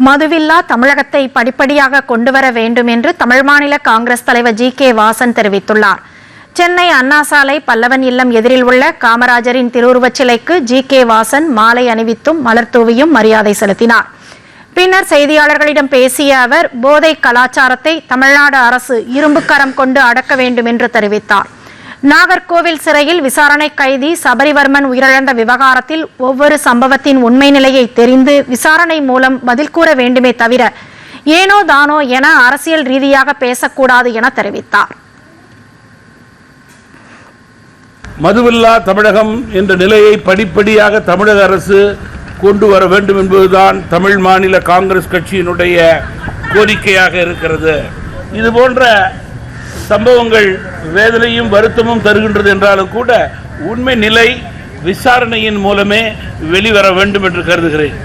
மதுவில்லா தமிழகத்தை படிப்படியாக கொண்டுவர வேண்டும் என்று தமிழ் மாநில காங்கிரஸ் தலைவர் ஜி.கே. வாசன் தெரிவித்துள்ளார். சென்னை அண்ணா சாலை பல்லவன் இல்லம் எதிரில் உள்ள காமராஜரின் திருவுருவச் சிலைக்கு ஜி.கே. வாசன் மாலை அணிவித்தும் மலர் தூவியும் மரியாதை செலுத்தினார். பின்னர் செய்தியாளர்களிடம் பேசிய அவர், போதை கலாச்சாரத்தை தமிழ்நாடு அரசு இரும்புக்கரம் கொண்டு அடக்க வேண்டும் என்று தெரிவித்தார். நாகர்கோவில் சிறையில் விசாரணை கைதி சபரிவர்மன் உயிரிழந்த விவகாரத்தில் ஒவ்வொரு சம்பவத்தின் உண்மை நிலையை தெரிந்து விசாரணை மூலம் பதில் கூற வேண்டுமே தவிர ஏனோ தானோ என அரசியல் ரீதியாக பேசக்கூடாது என தெரிவித்தார். மதுவில்லா தமிழகம் என்ற நிலையை படிப்படியாக தமிழக அரசு கொண்டு வர வேண்டும் என்பதுதான் தமிழ் மாநில காங்கிரஸ் கட்சியினுடைய கோரிக்கையாக இருக்கிறது. இது போன்ற சம்பவங்கள் வேதனையும் வருத்தமும் தருகின்றது என்றாலும் கூட உண்மை நிலை விசாரணையின் மூலமே வெளிவர வேண்டும் என்று கருதுகிறேன்.